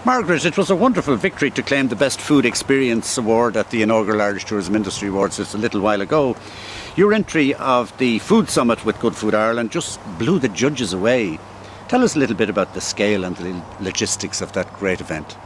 Margaret, it was a wonderful victory to claim the Best Food Experience Award at the inaugural Irish Tourism Industry Awards just a little while ago. Your entry of the Food Summit with Good Food Ireland just blew the judges away. Tell us a little bit about the scale and the logistics of that great event.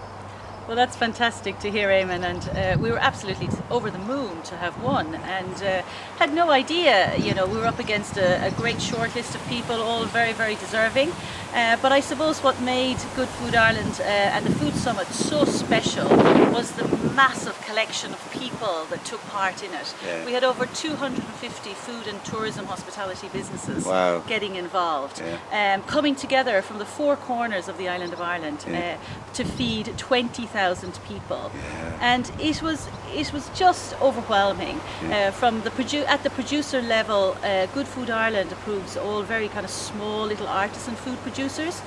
Well, that's fantastic to hear, Eamon, and we were absolutely over the moon to have won, and had no idea, we were up against a great short list of people, all very, very deserving. But I suppose what made Good Food Ireland and the Food Summit so special was the massive collection of people that took part in it. Yeah. We had over 250 food and tourism hospitality businesses getting involved, coming together from the four corners of the island of Ireland to feed 20,000 people, and it was just overwhelming. From at the producer level, Good Food Ireland approves all very kind of small little artisan food producers.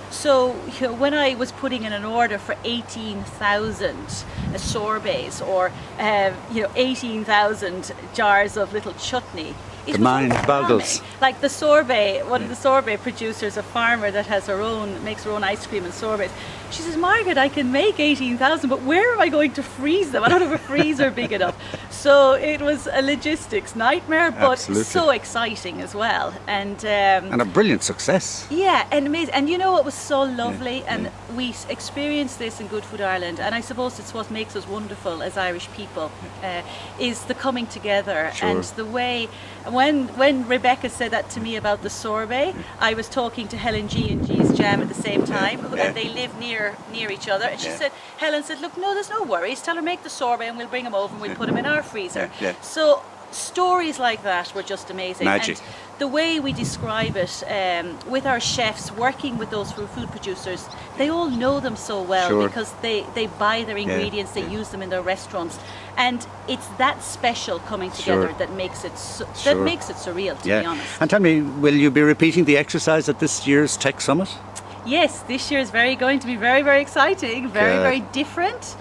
So when I was putting in an order for 18,000 sorbets or 18,000 jars of little chutney, the mind boggles. Like the sorbet, one of the sorbet producers, a farmer that makes her own ice cream and sorbets. She says, Margaret, I can make 18,000, but where am I going to freeze them? I don't have a freezer big enough. So it was a logistics nightmare, but so exciting as well. And a brilliant success. Yeah, and amazing. And you know what was so lovely? And we experienced this in Good Food Ireland, and I suppose it's what makes us wonderful as Irish people, is the coming together and the way. When Rebecca said that to me about the sorbet, I was talking to Helen G and G's Jam at the same time, and they live near each other. And she said, Helen said, look, no, there's no worries. Tell her make the sorbet, and we'll bring them over and we'll put them in our freezer. So stories like that were just amazing. Magic. And the way we describe it, with our chefs working with those food producers, they all know them so well because they buy their ingredients, they use them in their restaurants, and it's that special coming together that makes it surreal, to be honest. And tell me, will you be repeating the exercise at this year's Tech Summit? Yes, this year is going to be very, very exciting, very different,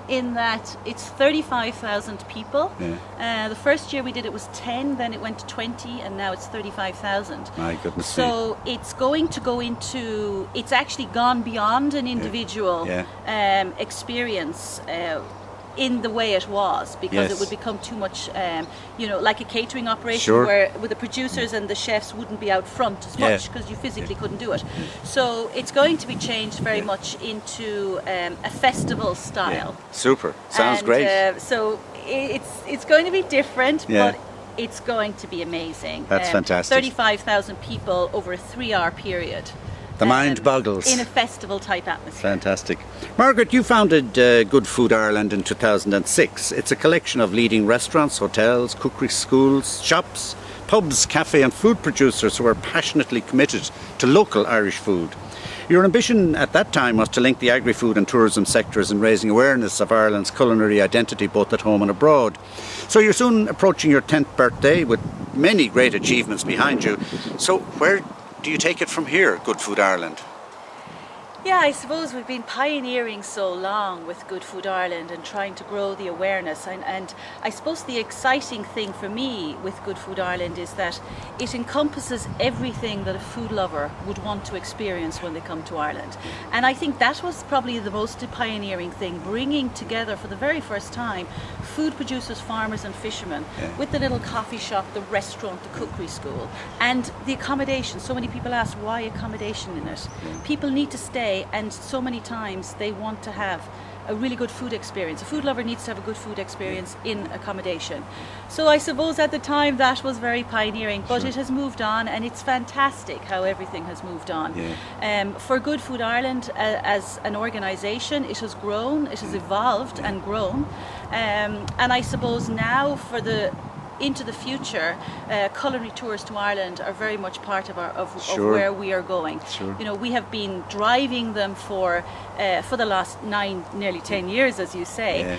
in that it's 35,000 people. The first year we did it was 10, then it went to 20, and now it's 35,000. My goodness. So it's going to go into, it's actually gone beyond an individual experience in the way it was, because it would become too much, like a catering operation where the producers and the chefs wouldn't be out front as much because you physically couldn't do it. So it's going to be changed very much into a festival style. Super. Sounds great. So it's going to be different, but it's going to be amazing. That's fantastic. 35,000 people over a 3-hour period. The mind boggles. In a festival-type atmosphere. Fantastic. Margaret, you founded Good Food Ireland in 2006. It's a collection of leading restaurants, hotels, cookery schools, shops, pubs, cafe and food producers who are passionately committed to local Irish food. Your ambition at that time was to link the agri-food and tourism sectors in raising awareness of Ireland's culinary identity both at home and abroad. So you're soon approaching your 10th birthday with many great achievements behind you. So where do you take it from here, Good Food Ireland? Yeah, I suppose we've been pioneering so long with Good Food Ireland and trying to grow the awareness, and I suppose the exciting thing for me with Good Food Ireland is that it encompasses everything that a food lover would want to experience when they come to Ireland. And I think that was probably the most pioneering thing, bringing together for the very first time food producers, farmers and fishermen with the little coffee shop, the restaurant, the cookery school, and the accommodation. So many people ask, why accommodation in it? People need to stay, and so many times they want to have a really good food experience. A food lover needs to have a good food experience in accommodation. So I suppose at the time that was very pioneering, but it has moved on, and it's fantastic how everything has moved on. For Good Food Ireland as an organisation, it has grown, it has evolved and grown, and I suppose now into the future, culinary tours to Ireland are very much part of where we are going. We have been driving them for the last nearly 10 years, as you say.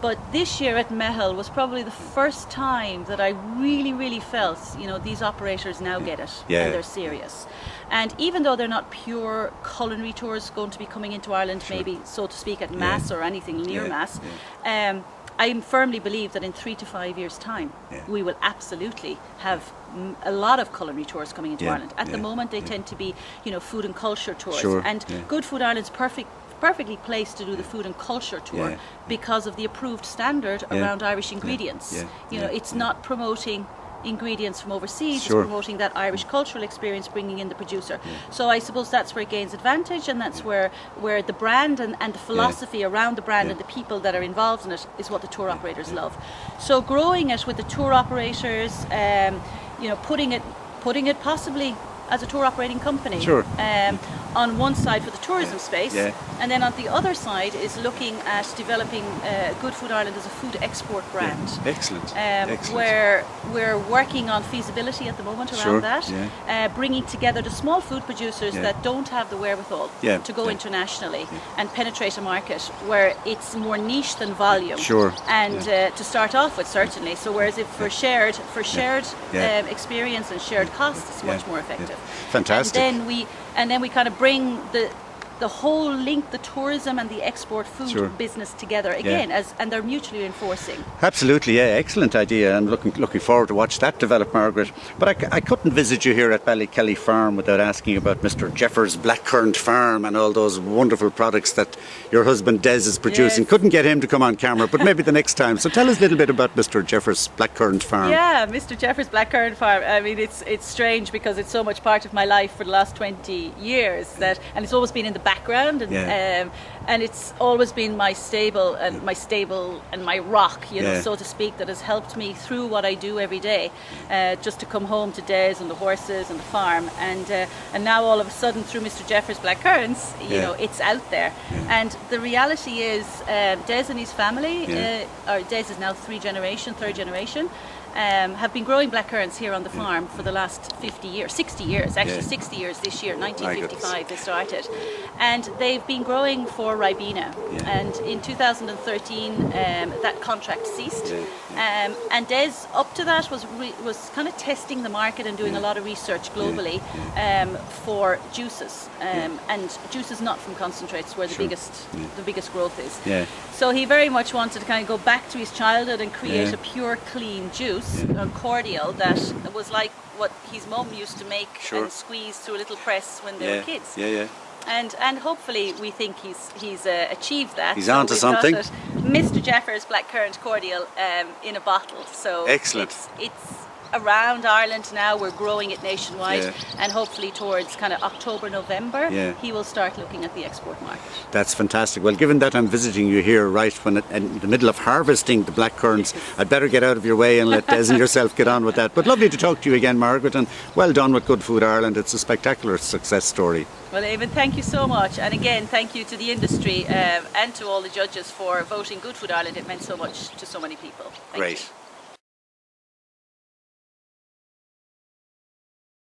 But this year at Mehel was probably the first time that I really felt, these operators now get it, and they're serious. And even though they're not pure culinary tours going to be coming into Ireland, maybe so to speak at Mass or anything near Mass, I firmly believe that in 3 to 5 years' time, Yeah. we will absolutely have a lot of culinary tours coming into Yeah, Ireland. At the yeah, moment, they tend to be, food and culture tours. Sure, And yeah. Good Food Ireland's perfectly placed to do the food and culture tour Yeah. because of the approved standard Yeah. around Irish ingredients. Yeah. It's not promoting ingredients from overseas, Sure. it's promoting that Irish cultural experience, bringing in the producer. So I suppose that's where it gains advantage, and that's where the brand and the philosophy around the brand and the people that are involved in it is what the tour operators love. So growing it with the tour operators, putting it possibly as a tour operating company. Sure. On one side for the tourism space, Yeah. and then on the other side is looking at developing Good Food Ireland as a food export brand. Excellent. Excellent. Where we're working on feasibility at the moment around Sure, that, bringing together the small food producers Yeah. that don't have the wherewithal Yeah, to go yeah. internationally and penetrate a market where it's more niche than volume. Sure, And to start off with, certainly. So whereas if for shared Yeah. experience and shared costs, it's much more effective. Fantastic. And then we kind of bring the whole link, the tourism and the export food Sure. business together again, and they're mutually reinforcing. Absolutely, yeah, excellent idea, and looking forward to watch that develop, Margaret. But I couldn't visit you here at Ballykelly Farm without asking about Mr. Jeffares' blackcurrant farm and all those wonderful products that your husband Des is producing. Yes. Couldn't get him to come on camera, but maybe the next time. So tell us a little bit about Mr. Jeffares' blackcurrant farm. Yeah, Mr. Jeffares' blackcurrant farm. I mean, it's strange because it's so much part of my life for the last 20 years and it's always been in the background, and it's always been my stable and my rock, so to speak, that has helped me through what I do every day, just to come home to Des and the horses and the farm, and now all of a sudden through Mr. Jeffares' blackcurrants, it's out there. And the reality is, Des and his family, or Des is now third generation. Have been growing blackcurrants here on the farm for the last 60 years, 60 years this year, 1955 they started. And they've been growing for Ribena. And in 2013 that contract ceased. And Des, up to that, was kind of testing the market and doing a lot of research globally for juices. And juices not from concentrates where the biggest growth is. So he very much wanted to kind of go back to his childhood and create a pure, clean juice, a cordial that was like what his mum used to make and squeeze through a little press when they were kids. And hopefully we think he's achieved that. He's onto something. Mr. Jeffares' blackcurrant cordial in a bottle. So excellent. It's around Ireland now. We're growing it nationwide, and hopefully towards kind of October, November, he will start looking at the export market. That's fantastic. Well, given that I'm visiting you here right when in the middle of harvesting the blackcurrants, I'd better get out of your way and let Des and yourself get on with that. But lovely to talk to you again, Margaret, and well done with Good Food Ireland. It's a spectacular success story. Well, Eamon, thank you so much. And again, thank you to the industry and to all the judges for voting Good Food Ireland. It meant so much to so many people. Thank you.